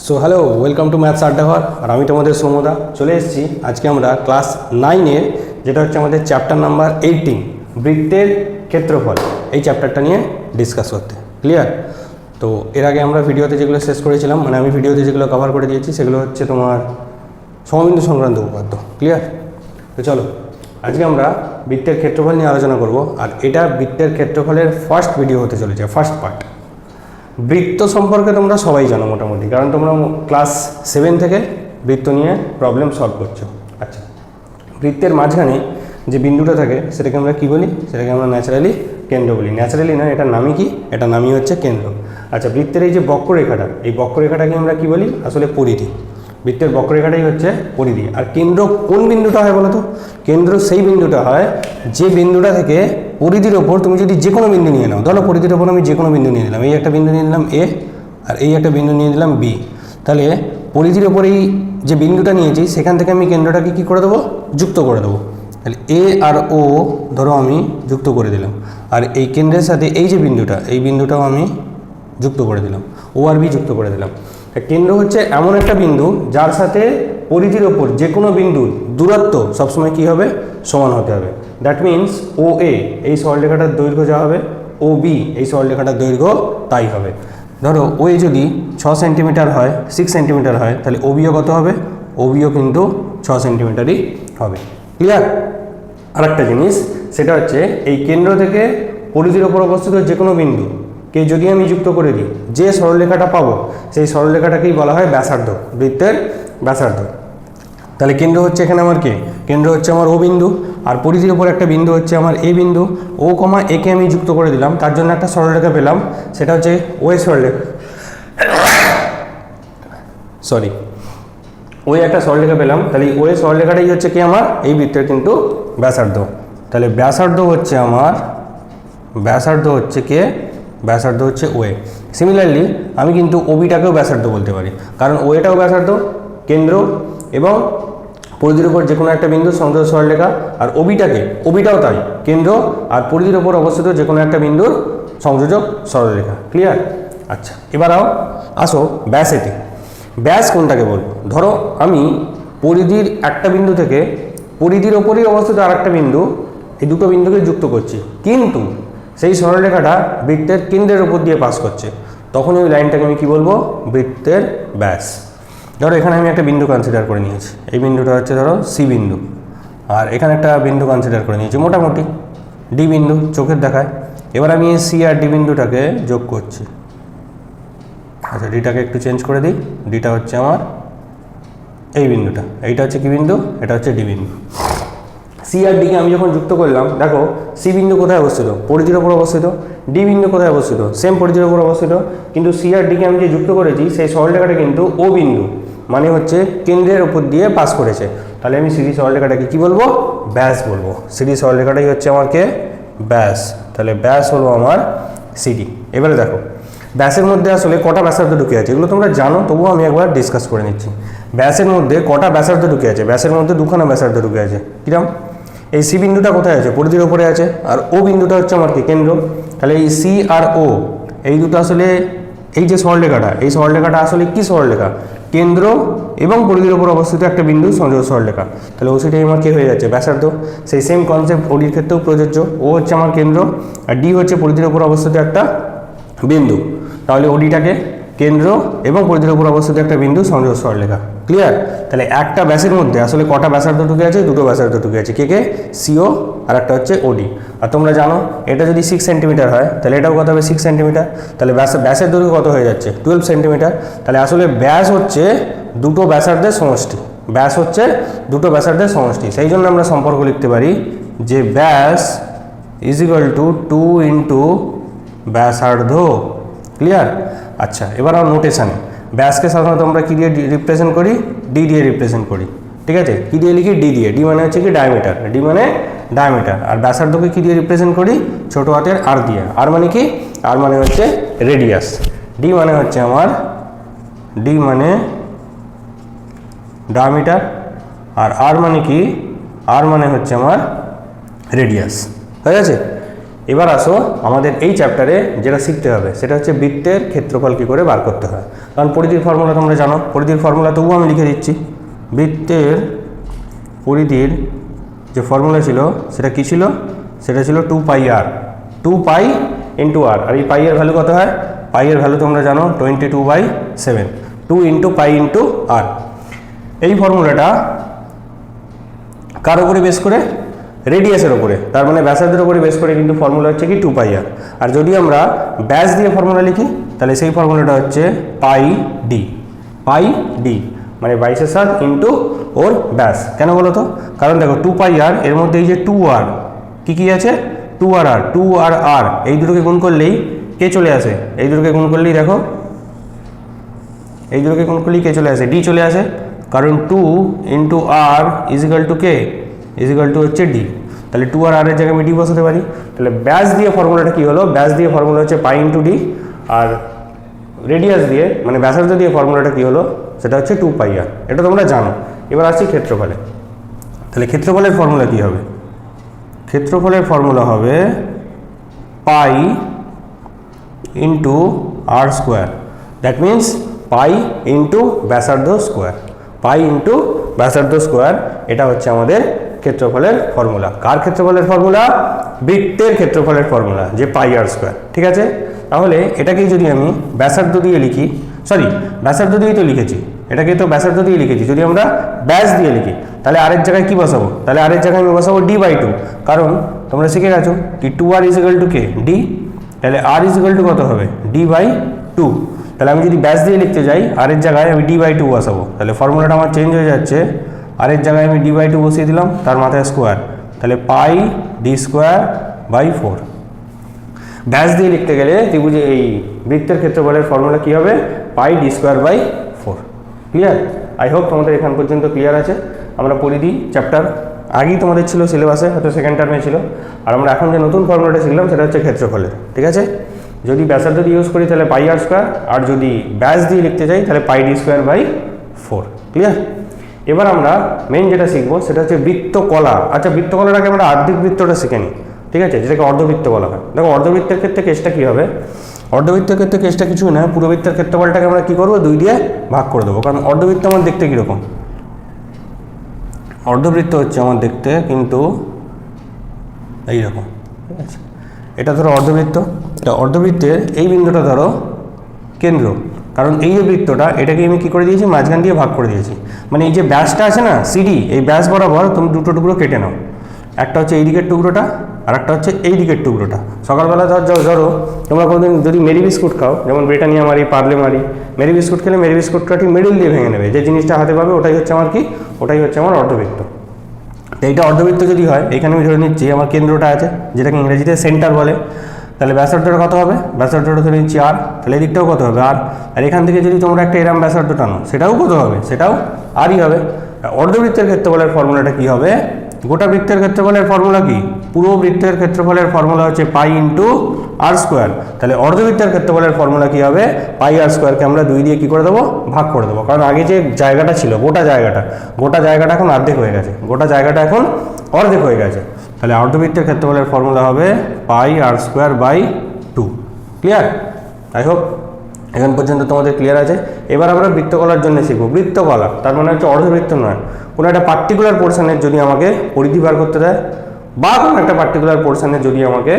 So hello, welcome to maths আড্ডাঘর। আর আমি তোমাদের সৌমদা চলে এসেছি। আজকে আমরা ক্লাস 9-এর যেটা হচ্ছে আমাদের চ্যাপ্টার নাম্বার 18 বৃত্তের ক্ষেত্রফল, এই চ্যাপ্টারটা নিয়ে ডিসকাস করতে। ক্লিয়ার? তো এর আগে আমরা ভিডিওতে যেগুলো শেষ করেছিলাম, মানে আমি ভিডিওতে যেগুলো কভার করে দিয়েছি, সেগুলো হচ্ছে তোমার সমবিন্দু সংক্রান্ত উপপাদ্য। ক্লিয়ার? তো চলো, আজকে আমরা বৃত্তের ক্ষেত্রফল নিয়ে আলোচনা করব। আর এটা বৃত্তের ক্ষেত্রফলের ফার্স্ট ভিডিও হতে চলেছে, ফার্স্ট পার্ট। বৃত্ত সম্পর্কে তোমরা সবাই জানো মোটামুটি, কারণ তোমরা ক্লাস 7 থেকে বৃত্ত নিয়ে প্রবলেম সলভ করছো। আচ্ছা, বৃত্তের মাঝখানে যে বিন্দুটা থাকে সেটাকে আমরা কী বলি? সেটাকে আমরা ন্যাচারালি কেন্দ্র বলি। ন্যাচারালি না, এটার নামই কি? এটার নামই হচ্ছে কেন্দ্র। আচ্ছা, বৃত্তের এই যে বক্ররেখাটা, এই বক্ররেখাটাকে আমরা কী বলি? আসলে পরিধি। বৃত্তের বক্ররেখাটাই হচ্ছে পরিধি। আর কেন্দ্র কোন বিন্দুটা হয় বলো তো? কেন্দ্র সেই বিন্দুটা হয় যে বিন্দুটা থেকে পরিধির ওপর তুমি যদি যে কোনো বিন্দু নিয়ে নাও। ধরো পরিধির ওপর আমি যে কোনো বিন্দু নিয়ে নিলাম, এই একটা বিন্দু নিয়ে নিলাম এ, আর এই একটা বিন্দু নিয়ে নিলাম বি। তাহলে পরিধির ওপর এই যে বিন্দুটা নিয়েছি সেখান থেকে আমি কেন্দ্রটাকে কী করে দেবো? যুক্ত করে দেবো। তাহলে এ আর ও ধরো আমি যুক্ত করে দিলাম, আর এই কেন্দ্রের সাথে এই যে বিন্দুটা, এই বিন্দুটাও আমি যুক্ত করে দিলাম, ও আর বি যুক্ত করে দিলাম। কেন্দ্র হচ্ছে এমন একটা বিন্দু যার সাথে পরিধির ওপর যে কোনো বিন্দুর দূরত্ব সবসময় কী হবে? সমান হতে হবে। দ্যাট মিন্স ও এ এই সরলরেখাটার দৈর্ঘ্য যা হবে, ও বি এই সরলরেখাটার দৈর্ঘ্য তাই হবে। ধরো ও এ যদি 6 সেন্টিমিটার হয়, 6 সেন্টিমিটার হয়, তাহলে ও বিও কত হবে? ও বিও কিন্তু 6 সেন্টিমিটারই হবে। ক্লিয়ার? আর একটা জিনিস, সেটা হচ্ছে এই কেন্দ্র থেকে পরিধির ওপর অবস্থিত যে কোনো বিন্দু কে যদি আমি যুক্ত করে দিই, যে সরলরেখাটা পাবো সেই সরলরেখাটাকেই বলা হয় ব্যাসার্ধ, বৃত্তের ব্যাসার্ধ। তাহলে কেন্দ্র হচ্ছে এখানে আমার কে? কেন্দ্র হচ্ছে আমার ও বিন্দু, আর পরিধির ওপর একটা বিন্দু হচ্ছে আমার এ বিন্দু। ও কমা একে আমি যুক্ত করে দিলাম, তার জন্য একটা সরলরেখা পেলাম, সেটা হচ্ছে ও এ সরলরেখা। সরি, ওই একটা সরলরেখা পেলাম। তাহলে ও এ সরলরেখাটাই হচ্ছে কি আমার এই বৃত্তের কিন্তু ব্যাসার্ধ। তাহলে ব্যাসার্ধ হচ্ছে আমার, ব্যাসার্ধ হচ্ছে কে? ব্যাসার্ধ হচ্ছে ও এ। সিমিলারলি আমি কিন্তু ওবিটাকেও ব্যাসার্ধ বলতে পারি, কারণ ও এটাও ব্যাসার্ধ, কেন্দ্র এবং পরিধির উপর যে কোনো একটা বিন্দু সংযোগ সরলরেখা। আর ওবিটাও তাই, কেন্দ্র আর পরিধির উপর অবস্থিত যে কোনো একটা বিন্দুর সংযোজক সরলরেখা। ক্লিয়ার? আচ্ছা, এবার আসো ব্যাসেতে। ব্যাস কোনটাকে বলবো? ধরো আমি পরিধির একটা বিন্দু থেকে পরিধির ওপরেই অবস্থিত আর একটা বিন্দু, এই দুটো বিন্দুকে যুক্ত করছি, কিন্তু সেই সরলরেখাটা বৃত্তের কেন্দ্রের উপর দিয়ে পাস করছে, তখন ওই লাইনটাকে আমি কী বলবো? বৃত্তের ব্যাস। ধরো এখানে আমি একটা বিন্দু কনসিডার করে নিয়েছি, এই বিন্দুটা হচ্ছে ধরো সি বিন্দু, আর এখানে একটা বিন্দু কনসিডার করে নিয়েছি মোটামুটি ডি বিন্দু, চোখের দেখায়। এবার আমি এই সি আর ডি বিন্দুটাকে যোগ করছি। আচ্ছা, ডিটাকে একটু চেঞ্জ করে দিই, ডিটা হচ্ছে আমার এই বিন্দুটা, এইটা হচ্ছে কি বিন্দু? এটা হচ্ছে ডি বিন্দু। সি আর ডিকে আমি যখন যুক্ত করলাম, দেখো সি বিন্দু কোথায় অবস্থিত? পরিধির ওপর অবস্থিত। ডি বিন্দু কোথায় অবস্থিত? সেম পরিধির ওপর অবস্থিত। কিন্তু সি আর ডিকে আমি যে যুক্ত করেছি সেই সরলরেখাটা কিন্তু ও বিন্দু, মানে হচ্ছে কেন্দ্রের উপর দিয়ে পাস করেছে। তাহলে আমি সিডি সরলরেখাটাকে কী বলবো? ব্যাস বলবো। সিডি সরলরেখাটাই হচ্ছে আমার কে? ব্যাস। তাহলে ব্যাস হলো আমার সিডি। এবারে দেখো ব্যাসের মধ্যে আসলে কটা ব্যাসার্ধ ঢুকে আছে এগুলো তোমরা জানো, তবুও আমি একবার ডিসকাস করে নিচ্ছি। ব্যাসের মধ্যে কটা ব্যাসার্ধ ঢুকে আছে? ব্যাসের মধ্যে দুখানা ব্যাসার্ধ ঢুকে আছে। কিরম? এই সি বিন্দুটা কোথায় আছে? পরিধির ওপরে আছে, আর ও বিন্দুটা হচ্ছে আমার কি? কেন্দ্র। তাহলে এই সি আর ও এই দুটো আসলে এই যে সরলরেখাটা, এই সরলরেখাটা আসলে কি সরলরেখা? কেন্দ্র এবং পরিধির ওপর অবস্থিত একটা বিন্দু সংযোগ সরলরেখা। তাহলে ও সেটাই আমার কে হয়ে যাচ্ছে? ব্যাসার্ধ। সেই সেম কনসেপ্ট ওডির ক্ষেত্রেও প্রযোজ্য। ও হচ্ছে আমার কেন্দ্র, আর ডি হচ্ছে পরিধির ওপর অবস্থিত একটা বিন্দু। তাহলে ওডিটাকে কেন্দ্র এবং পরিধির উপর অবস্থিত একটা বিন্দু সংযোগ সরলরেখা। ক্লিয়ার? তাহলে একটা ব্যাসের মধ্যে আসলে কটা ব্যাসার্ধ ঢুকে আছে? দুটো ব্যাসার্ধ ঢুকে আছে। কে? সিও আর একটা হচ্ছে ওডি। আর তোমরা জানো এটা যদি 6 সেন্টিমিটার হয় তাহলে এটাও কত হবে? 6 সেন্টিমিটার। তাহলে ব্যাসের দৈর্ঘ্য কত হয়ে যাচ্ছে? 12 সেন্টিমিটার। তাহলে আসলে ব্যাস হচ্ছে দুটো ব্যাসার্ধের সমষ্টি। ব্যাস হচ্ছে দুটো ব্যাসার্ধের সমষ্টি। সেই জন্য আমরা সম্পর্ক লিখতে পারি যে ব্যাস ইজ ইকুয়াল টু 2 ইন্টু ব্যাসার্ধ। ক্লিয়ার? আচ্ছা, এবার আমার নোটেশানে ব্যাসকে সাধারণত আমরা কী দিয়ে রিপ্রেজেন্ট করি? ডি দিয়ে রিপ্রেজেন্ট করি। ঠিক আছে? কী দিয়ে লিখি? ডি দিয়ে। ডি মানে হচ্ছে কি? ডায়ামিটার। ডি মানে ডায়ামিটার। আর ব্যাসার্ধকে কী দিয়ে রিপ্রেজেন্ট করি? ছোটো হাতের আর দিয়ে। আর মানে কি? আর মানে হচ্ছে রেডিয়াস। ডি মানে হচ্ছে আমার, ডি মানে ডায়ামিটার, আর আর মানে কি? আর মানে হচ্ছে আমার রেডিয়াস। হয়ে গেছে? এবার আসো আমাদের এই চ্যাপ্টারে যেটা শিখতে হবে সেটা হচ্ছে বৃত্তের ক্ষেত্রফল কী করে বার করতে হয়। কারণ পরিধির ফর্মুলা তোমরা জানো, পরিধির ফর্মুলা তবুও আমি লিখে দিচ্ছি। বৃত্তের পরিধির যে ফর্মুলা ছিল সেটা কী ছিল, সেটা ছিল 2πr, 2π ইন্টু আর। আর এই পাইয়ের ভ্যালু কত হয়, পাইয়ের ভ্যালু তোমরা জানো 22/7, 2 ইন্টু পাই ইন্টু আর। এই ফর্মুলাটা কার উপরে বেস করে, রেডিয়াসের ওপরে, তার মানে ব্যাসার্ধের ওপরে বেস করে কিন্তু ফর্মুলা হচ্ছে কি 2πr। আর যদি আমরা ব্যাস দিয়ে ফর্মুলা লিখি তাহলে সেই ফর্মুলাটা হচ্ছে পাই ডি, পাই ডি মানে 22/7 ইন্টু ওর ব্যাস। কেন বলো তো, কারণ দেখো 2πr এর মধ্যে এই যে 2r কি আছে, 2r আর 2r আর এই দুটোকে গুণ করলেই কে চলে আসে, এই দুটোকে গুণ করলেই দেখো এই দুটোকে গুণ করলেই কে চলে আসে, ডি চলে আসে। কারণ 2 into R is equal to K, is equal two হচ্ছে ডি। তাহলে 2r আর এর জায়গায় আমি ডি বসাতে পারি। তাহলে ব্যাস দিয়ে ফর্মুলাটা কী হলো, ব্যাস দিয়ে ফর্মুলা হচ্ছে পাই ইন্টু ডি, আর রেডিয়াস দিয়ে মানে ব্যাসার্ধ দিয়ে ফর্মুলাটা কী হলো সেটা হচ্ছে 2πr। এটা তোমরা জানো। এবার আসছি ক্ষেত্রফলে। তাহলে ক্ষেত্রফলের ফর্মুলা কী হবে, ক্ষেত্রফলের ফর্মুলা হবে pi into r square, that means pi into ব্যাসার্ধ স্কোয়ার, পাই ইন্টু ব্যাসার্ধ স্কোয়ার। এটা হচ্ছে আমাদের ক্ষেত্রফলের ফর্মুলা। কার ক্ষেত্রফলের ফর্মুলা, বৃত্তের ক্ষেত্রফলের ফর্মুলা, যে পাই আর স্কোয়ার। ঠিক আছে, তাহলে এটাকেই যদি আমি ব্যাসার্ধ দিয়ে লিখি, সরি ব্যাসার্ধ দিয়েই তো লিখেছি, এটাকে তো ব্যাসার্ধ দিয়ে লিখেছি, যদি আমরা ব্যাস দিয়ে লিখি তাহলে আরেক জায়গায় কি বসাবো, তাহলে আরেক জায়গায় আমি বসাবো d/2, কারণ তোমরা শিখে গেছো কি 2r ইজিক্যাল টু কে ডি, তাহলে r ইজিক্যাল টু কত হবে d/2। তাহলে আমি যদি ব্যাস দিয়ে লিখতে যাই আরের জায়গায় আমি d/2 বসাবো, তাহলে ফর্মুলাটা আমার চেঞ্জ হয়ে যাচ্ছে, আরের জায়গায় আমি d/2 বসিয়ে দিলাম, তার মাথায় স্কোয়ার, তাহলে পাই d²/4। ব্যাস দিয়ে লিখতে গেলে ত্রিভুজে এই বৃত্তের ক্ষেত্রফলের ফর্মুলা কী হবে, পাই d²/4। ক্লিয়ার? আই হোপ তোমাদের এখান পর্যন্ত ক্লিয়ার আছে। আমরা পরিধি চ্যাপ্টার আগেই তোমাদের ছিল সিলেবাসে, হয়তো সেকেন্ড টার্মে ছিল। আর আমরা এখন যে নতুন ফর্মুলাটা শিখলাম সেটা হচ্ছে ক্ষেত্রফলের। ঠিক আছে, যদি ব্যাসার্ধ দিয়ে ইউজ করি তাহলে পাই আর স্কোয়ার, আর যদি ব্যাস দিয়ে লিখতে চাই তাহলে পাই d²/4। ক্লিয়ার? এবার আমরা মেইন যেটা শিখবো সেটা হচ্ছে বৃত্তকলা। আচ্ছা, বৃত্তকলাটাকে আমরা আর্ধেক বৃত্তটা শিখে নিই। ঠিক আছে, যেটাকে অর্ধবৃত্ত বলা হয়। দেখো অর্ধবৃত্তের ক্ষেত্রে কেসটা কী হবে, অর্ধবৃত্তের ক্ষেত্রে কেসটা কিছুই না, পুরোবৃত্তের ক্ষেত্রফলটাকে আমরা কী করবো, 2 দিয়ে ভাগ করে দেবো। কারণ অর্ধবৃত্ত আমার দেখতে কীরকম, অর্ধবৃত্ত হচ্ছে আমার দেখতে কিন্তু এইরকম। ঠিক আছে, এটা ধরো অর্ধবৃত্ত, এটা অর্ধবৃত্তের এই বিন্দুটা ধরো কেন্দ্র, কারণ এই যে বৃত্তটা এটাকে আমি কী করে দিয়েছি, মাঝখান দিয়ে ভাগ করে দিয়েছি। মানে এই যে ব্যাসটা আছে না সিডি, এই ব্যাস বরাবর তুমি দুটো টুকরো কেটে নাও, একটা হচ্ছে এই দিকের টুকরোটা আর একটা হচ্ছে এই দিকের টুকরোটা। সকালবেলা ধরো তোমরা কোনোদিন যদি মেরি বিস্কুট খাও, যেমন ব্রিটানিয়া মারি, পার্লে মারি, মেরি বিস্কুট খেলে মেরি বিস্কুটটা ঠিক মিডিল দিয়ে ভেঙে নেবে, যে জিনিসটা হাতে পাবে ওটাই হচ্ছে আমার কি, ওটাই হচ্ছে আমার অর্ধবৃত্ত। তো এইটা অর্ধবৃত্ত যদি হয়, এখানে আমি ধরে নিচ্ছি আমার কেন্দ্রটা আছে, যেটাকে ইংরেজিতে সেন্টার বলে। তাহলে ব্যাসার্ধটা কত হবে, ব্যাসার্ধটা ধরে নিচ্ছি আর, তাহলে এদিকটাও কত হবে আর। আর এখান থেকে যদি তোমরা একটা এরম ব্যাসার্ধ টানো সেটাও কত হবে, সেটাও আরই হবে। অর্ধবৃত্তের ক্ষেত্রফলের ফর্মুলাটা কী হবে, গোটা বৃত্তের ক্ষেত্রফলের ফর্মুলা কি, পুরো বৃত্তের ক্ষেত্রফলের ফর্মুলা হচ্ছে পাই ইন্টু আর স্কোয়ার। তাহলে অর্ধবৃত্তের ক্ষেত্রফলের ফর্মুলা কী হবে, পাই আর স্কোয়ারকে আমরা 2 দিয়ে কী করে দেবো, ভাগ করে দেবো। কারণ আগে যে জায়গাটা ছিল গোটা জায়গাটা এখন অর্ধেক হয়ে গেছে, গোটা জায়গাটা এখন অর্ধেক হয়ে গেছে। তাহলে অর্ধবৃত্তের ক্ষেত্রফলের ফর্মুলা হবে পাই আর স্কোয়ার/2। ক্লিয়ার? আই হোপ এখন পর্যন্ত তোমাদের ক্লিয়ার আছে। এবার আমরা বৃত্তকলার জন্য শিখবো। বৃত্তকলা তার মানে হচ্ছে অর্ধবৃত্ত নয়, কোনো একটা পার্টিকুলার পোর্শনের যদি আমাকে পরিধি বার করতে দেয়, বা কোনো একটা পার্টিকুলার পোর্শনের যদি আমাকে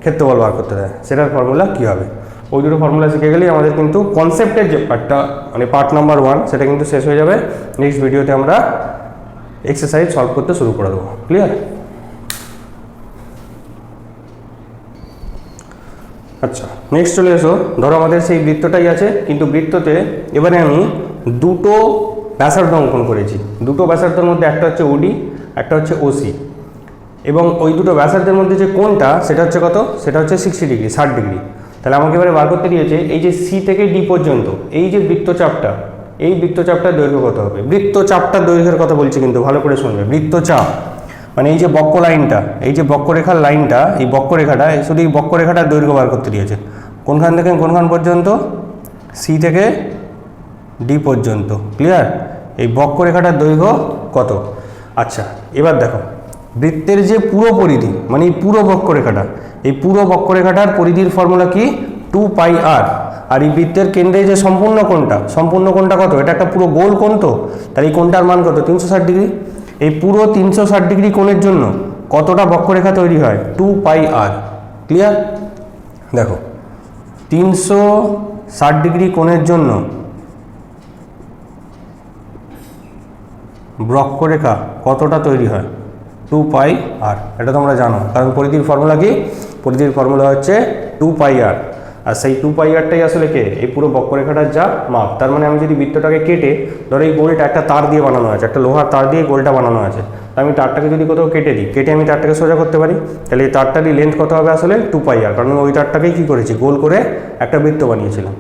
ক্ষেত্রফল বার করতে দেয়, সেটার ফর্মুলা কী হবে। ওই দুটো ফর্মুলা শিখে গেলেই আমাদের কিন্তু কনসেপ্টের যে পার্টটা, মানে পার্ট নাম্বার 1, সেটা কিন্তু শেষ হয়ে যাবে। নেক্সট ভিডিওতে আমরা এক্সারসাইজ সলভ করতে শুরু করে দেবো। ক্লিয়ার? আচ্ছা, নেক্সট চলে এসো। ধরো আমাদের সেই বৃত্তটাই আছে, কিন্তু বৃত্ততে এবারে আমি দুটো ব্যাসার্ধ অঙ্কন করেছি। দুটো ব্যাসার্ধের মধ্যে একটা হচ্ছে ওডি, একটা হচ্ছে ওসি, এবং ওই দুটো ব্যাসার্ধের মধ্যে যে কোণটা সেটা হচ্ছে কত, সেটা হচ্ছে 60 ডিগ্রি, 60 ডিগ্রি। তাহলে আমাকে এবারে বার করতে দিয়েছে এই যে সি থেকে ডি পর্যন্ত এই যে বৃত্তচাপটা, এই বৃত্তচাপটার দৈর্ঘ্য কত হবে। বৃত্তচাপটার দৈর্ঘ্যের কথা বলছি কিন্তু ভালো করে শুনবে। বৃত্তচাপ মানে এই যে বক্র লাইনটা, এই যে বক্ররেখার লাইনটা, এই বক্ররেখাটা, শুধু এই বক্ররেখাটার দৈর্ঘ্য বার করতে দিয়েছে। কোনখান থেকে কোনখান পর্যন্ত, সি থেকে ডি পর্যন্ত। ক্লিয়ার? এই বক্ররেখাটার দৈর্ঘ্য কত। আচ্ছা, এবার দেখো বৃত্তের যে পুরো পরিধি, মানে এই পুরো বক্ররেখাটা, এই পুরো বক্ররেখাটার পরিধির ফর্মুলা কি 2 πr। আর এই বৃত্তের কেন্দ্রে যে সম্পূর্ণ কোণটা কত, এটা একটা পুরো গোল কোণ, তো তাহলে এই কোণটার মান কত 360 ডিগ্রি। এই পুরো 360 ডিগ্রি কোণের জন্য কতটা বক্ররেখা তৈরি হয় 2 πr। ক্লিয়ার? দেখো 360 ডিগ্রি কোণের জন্য বক্ররেখা কতটা তৈরি হয় 2 πr। এটা তোমরা জানো, কারণ পরিধির ফর্মুলা কি, পরিধির ফর্মুলা হচ্ছে 2 πr। আর সেই 2 πrটাই আসলে কে, এই পুরো বক্ররেখাটার যা মাপ। তার মানে আমি যদি বৃত্তটাকে কেটে, ধরো এই গোলটা একটা তার দিয়ে বানানো আছে, একটা লোহার তার দিয়ে গোলটা বানানো আছে, আমি তারটাকে যদি কোথাও কেটে দিই, কেটে আমি তারটাকে সোজা করতে পারি, তাহলে এই তারটারই লেন্থ কত হবে আসলে 2 πr, কারণ ওই তারটাকেই কী করেছি, গোল করে একটা বৃত্ত বানিয়েছিলাম।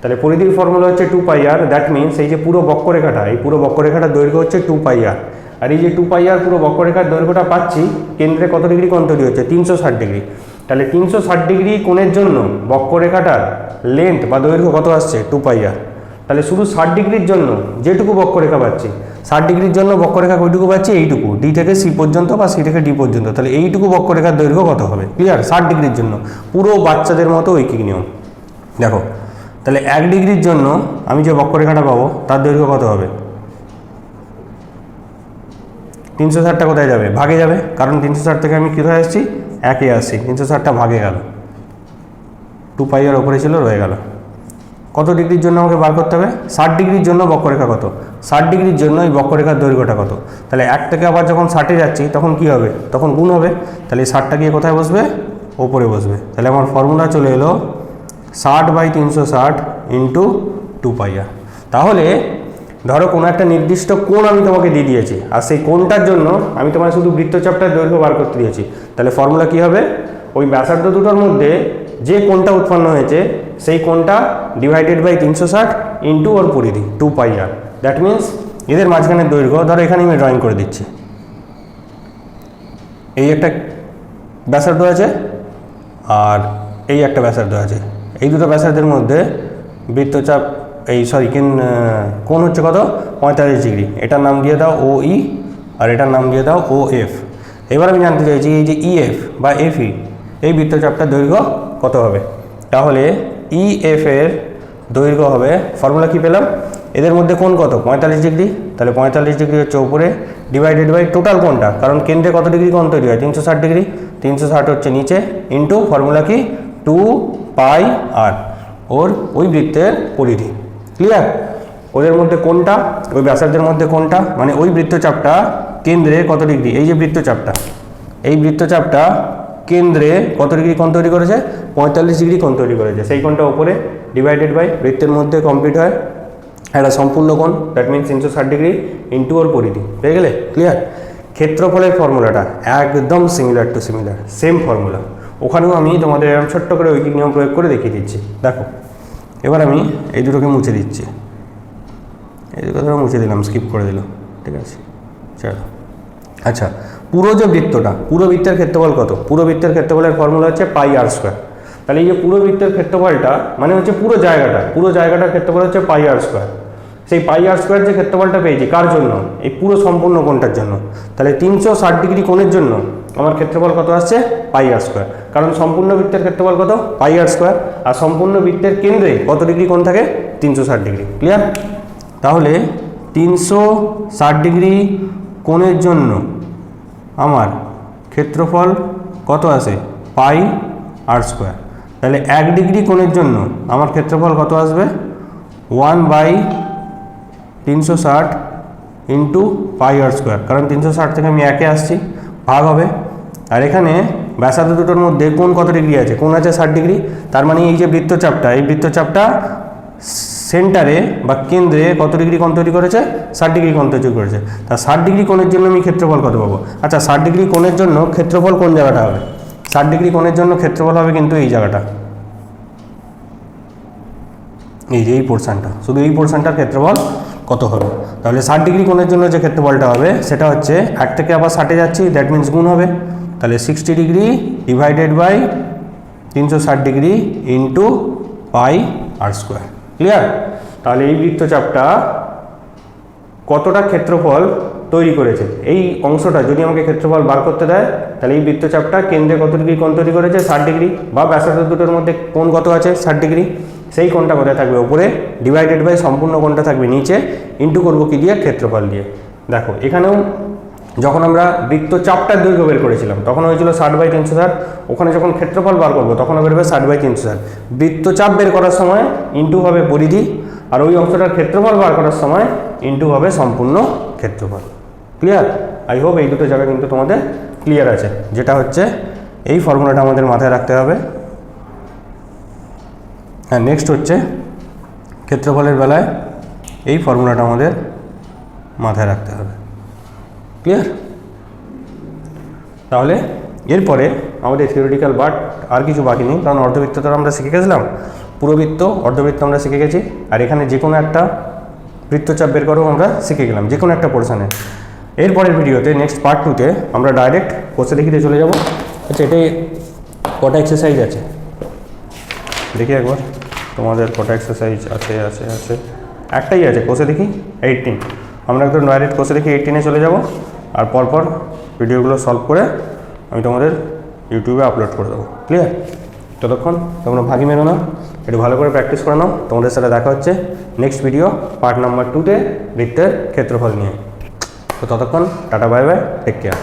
তাহলে পরিধির ফর্মুলা হচ্ছে 2 πr। দ্যাট মিনস এই যে পুরো বক্ররেখাটা, এই পুরো বক্ররেখাটার দৈর্ঘ্য হচ্ছে 2 πr। আর এই যে 2 πr পুরো বক্ররেখার দৈর্ঘ্যটা পাচ্ছি, কেন্দ্রে কত ডিগ্রি কোণ তৈরি হচ্ছে 360 ডিগ্রি। তাহলে 360 ডিগ্রি কোণের জন্য বক্ররেখাটার লেন্থ বা দৈর্ঘ্য কত আসছে 2 πr। তাহলে শুধু 60 ডিগ্রির জন্য যেটুকু বক্ররেখা পাচ্ছি, 60 ডিগ্রির জন্য বক্ররেখা কইটুকু পাচ্ছি, এইটুকু, ডি থেকে সি পর্যন্ত বা সি থেকে ডি পর্যন্ত। তাহলে এইটুকু বক্ররেখার দৈর্ঘ্য কত হবে? ক্লিয়ার? 60 ডিগ্রির জন্য পুরো বাচ্চাদের মতো ঐকিক নিয়ম। দেখো তাহলে 1 ডিগ্রির জন্য আমি যে বক্ররেখাটা পাবো তার দৈর্ঘ্য কত হবে? 360টা কোথায় যাবে? ভাগে যাবে, কারণ 360 থেকে আমি কোথায় আসছি, 1-এ আসছি, 360টা ভাগে গেল, 2 πr ওপরে ছিল, রয়ে গেল। কত ডিগ্রির জন্য আমাকে বার করতে হবে? 60 ডিগ্রির জন্য বক্ররেখা কত, 60 ডিগ্রির জন্য এই বক্ররেখার দৈর্ঘ্যটা কত। তাহলে 1 থেকে আবার যখন 60-এ যাচ্ছি তখন কি হবে, তখন গুণ হবে। তাহলে এই 60টা গিয়ে কোথায় বসবে? ওপরে বসবে। তাহলে আমার ফর্মুলা চলে এলো 60/360 ইন্টু 2 πr। তাহলে ধরো কোনো একটা নির্দিষ্ট কোণ আমি তোমাকে দিয়ে দিয়েছি, আর সেই কোণটার জন্য আমি তোমার শুধু বৃত্তচাপটার দৈর্ঘ্য বার করতে দিয়েছি। তাহলে ফর্মুলা কী হবে, ওই ব্যাসার্ধ দুটোর মধ্যে যে কোণটা উৎপন্ন হয়েছে সেই কোণটা ডিভাইডেড বাই 360 ইন্টু ওর পরিধি 2 πr। দ্যাট মিনস এদের মাঝখানের দৈর্ঘ্য, ধরো এখানে আমি ড্রয়িং করে দিচ্ছি, এই একটা ব্যাসার্ধ আছে আর এই একটা ব্যাসার্ধ আছে, এই দুটো ব্যাসার্ধের মধ্যে বৃত্তচাপ কোণ হচ্ছে কত 45 ডিগ্রি। এটার নাম দিয়ে দাও OE আর এটার নাম দিয়ে দাও OF। এবার আমি জানতে চাইছি এই যে EF বা FE, এই বৃত্তচাপটার দৈর্ঘ্য কত হবে। তাহলে EF এর দৈর্ঘ্য হবে, ফর্মুলা কি পেলাম, এদের মধ্যে কোণ কত 45 ডিগ্রি, তাহলে 45 ডিগ্রি হচ্ছে উপরে, ডিভাইডেড বাই টোটাল কোণটা, কারণ কেন্দ্রে কত ডিগ্রি কোণ তৈরি হয় 360 ডিগ্রি, 360 হচ্ছে নিচে, ইন্টু ফর্মুলা কি 2 πr, ওই বৃত্তের পরিধি। ক্লিয়ার? ওদের মধ্যে কোনটা, ওই ব্যাসার্ধের মধ্যে কোনটা, মানে ওই বৃত্তচাপটা কেন্দ্রে কত ডিগ্রি, এই যে বৃত্তচাপটা, এই বৃত্তচাপটা কেন্দ্রে কত ডিগ্রি কোণ তৈরি করেছে 45 ডিগ্রি কোণ তৈরি করেছে, সেই কোণটা উপরে, ডিভাইডেড বাই বৃত্তের মধ্যে কমপ্লিট হয় একটা সম্পূর্ণ কোণ, দ্যাট মিনস 360 ডিগ্রি ইন্টু ওর পরিধি। পেয়ে গেলে? ক্লিয়ার? ক্ষেত্রফলের ফর্মুলাটা একদম similar to similar, same formula. ওখানেও আমি তোমাদের এরকম ছোট্ট করে ঐকিক নিয়ম প্রয়োগ করে দেখিয়ে দিচ্ছি। দেখো এবার আমি এই দুটোকে মুছে দিচ্ছি, এই দুটো ধরো মুছে দিলাম, স্কিপ করে দিল, ঠিক আছে, চলো। আচ্ছা, পুরো যে বৃত্তটা, পুরো বৃত্তের ক্ষেত্রফল কত? পুরো বৃত্তের ক্ষেত্রফলের ফর্মুলা হচ্ছে πr²। তাহলে এই যে পুরো বৃত্তের ক্ষেত্রফলটা মানে হচ্ছে পুরো জায়গাটার ক্ষেত্রফল হচ্ছে πr²। সেই πr² যে ক্ষেত্রফলটা পেয়েছি কার জন্য? এই পুরো সম্পূর্ণ কোণটার জন্য। তাহলে 360 ডিগ্রি কোণের জন্য আমার ক্ষেত্রফল কত আসছে πr², কারণ সম্পূর্ণ বৃত্তের ক্ষেত্রফল কত πr², আর সম্পূর্ণ বৃত্তের কেন্দ্রে কত ডিগ্রি কোণ থাকে 360 ডিগ্রি। ক্লিয়ার? তাহলে 360 ডিগ্রি কোণের জন্য আমার ক্ষেত্রফল কত আসে πr²। তাহলে 1 ডিগ্রি কোণের জন্য আমার ক্ষেত্রফল কত আসবে 1/360 ইন্টু πr², কারণ 360 থেকে আমি 1-এ আসছি, ভাগ হবে। আর এখানে ব্যাসার্ধ দুটোর মধ্যে কোণ কত ডিগ্রি আছে, কোণ আছে 60 ডিগ্রি। তার মানে এই যে বৃত্তচাপটা, এই বৃত্তচাপটা সেন্টারে বা কেন্দ্রে কত ডিগ্রি কোণ তৈরি করেছে 60 ডিগ্রি কোণ তৈরি করেছে। তা 60 ডিগ্রি কোণের জন্য আমি ক্ষেত্রফল কত পাবো? আচ্ছা, 60 ডিগ্রি কোণের জন্য ক্ষেত্রফল কোন জায়গাটা হবে? 60 ডিগ্রি কোণের জন্য ক্ষেত্রফল হবে কিন্তু এই জায়গাটা, এই যে এই পোর্শনটা, শুধু এই পোর্শনটার ক্ষেত্রফল কত হবে। তাহলে 60 ডিগ্রি কোণের জন্য যে ক্ষেত্রফলটা হবে সেটা হচ্ছে 1 থেকে আবার 60-এ যাচ্ছি, দ্যাট মিনস গুণ হবে। তাহলে 60 degree divided by 360 degree into πr²। Clear? তাহলে এই বৃত্তচাপটা কতটা ক্ষেত্রফল তৈরি করেছে। এই অংশটা যদি আমাকে ক্ষেত্রফল বার করতে দেয়, তাহলে এই বৃত্তচাপটা কেন্দ্রে কত ডিগ্রি কোণ তৈরি করেছে, 60 ডিগ্রি, বা ব্যাসার্ধ দুটোর মধ্যে কোণ কত আছে, 60 ডিগ্রি। সেই কোণটা কোথায় থাকবে, উপরে, ডিভাইডেড বাই সম্পূর্ণ কোণটা থাকবে নিচে, ইন্টু করবো কি দিয়ে, ক্ষেত্রফল দিয়ে। দেখো এখানেও যখন আমরা বৃত্তচাপটার দৈর্ঘ্য বের করেছিলাম তখন হয়েছিল 60/360, ওখানে যখন ক্ষেত্রফল বার করবো তখন বেরোবে 60/360। বৃত্তচাপ বের করার সময় ইন্টু হবে পরিধি, আর ওই অংশটার ক্ষেত্রফল বার করার সময় ইন্টু হবে সম্পূর্ণ ক্ষেত্রফল। ক্লিয়ার? আই হোপ এই দুটো জায়গা কিন্তু তোমাদের ক্লিয়ার আছে। যেটা হচ্ছে এই ফর্মুলাটা আমাদের মাথায় রাখতে হবে। হ্যাঁ, নেক্সট হচ্ছে ক্ষেত্রফলের বেলায় এই ফর্মুলাটা আমাদের মাথায় রাখতে হবে। ক্লিয়ার? তাহলে এরপরে আমাদের থিওরিটিক্যাল পার্ট আর কিছু বাকি নেই, কারণ অর্ধবৃত্ত তো আমরা শিখে গেছিলাম, পুরবৃত্ত, অর্ধবৃত্ত আমরা শিখে গেছি, আর এখানে যে কোনো একটা বৃত্তচাপ বের করেও আমরা শিখে গেলাম, যে কোনো একটা পোর্শনে। এরপরের ভিডিওতে নেক্সট পার্ট 2-তে আমরা ডাইরেক্ট কোষে দেখিতে চলে যাব। আচ্ছা, এটাই কটা এক্সারসাইজ আছে দেখি একবার, তোমাদের কটা এক্সারসাইজ আছে? একটাই আছে, কোষে দেখি 18। আমরা একদম ডাইরেক্ট কোষে দেখি 18-এ চলে যাব, আর পরপর ভিডিওগুলো সলভ করে আমি তোমাদের ইউটিউবে আপলোড করে দেবো। ক্লিয়ার? ততক্ষণ তোমরা ভাগি মেরো না, একটু ভালো করে প্র্যাকটিস করে নাও। তোমাদের সাথে দেখা হচ্ছে নেক্সট ভিডিও পার্ট নাম্বার 2-তে বৃত্তের ক্ষেত্রফল নিয়ে। তো ততক্ষণ tata, bye bye, take care.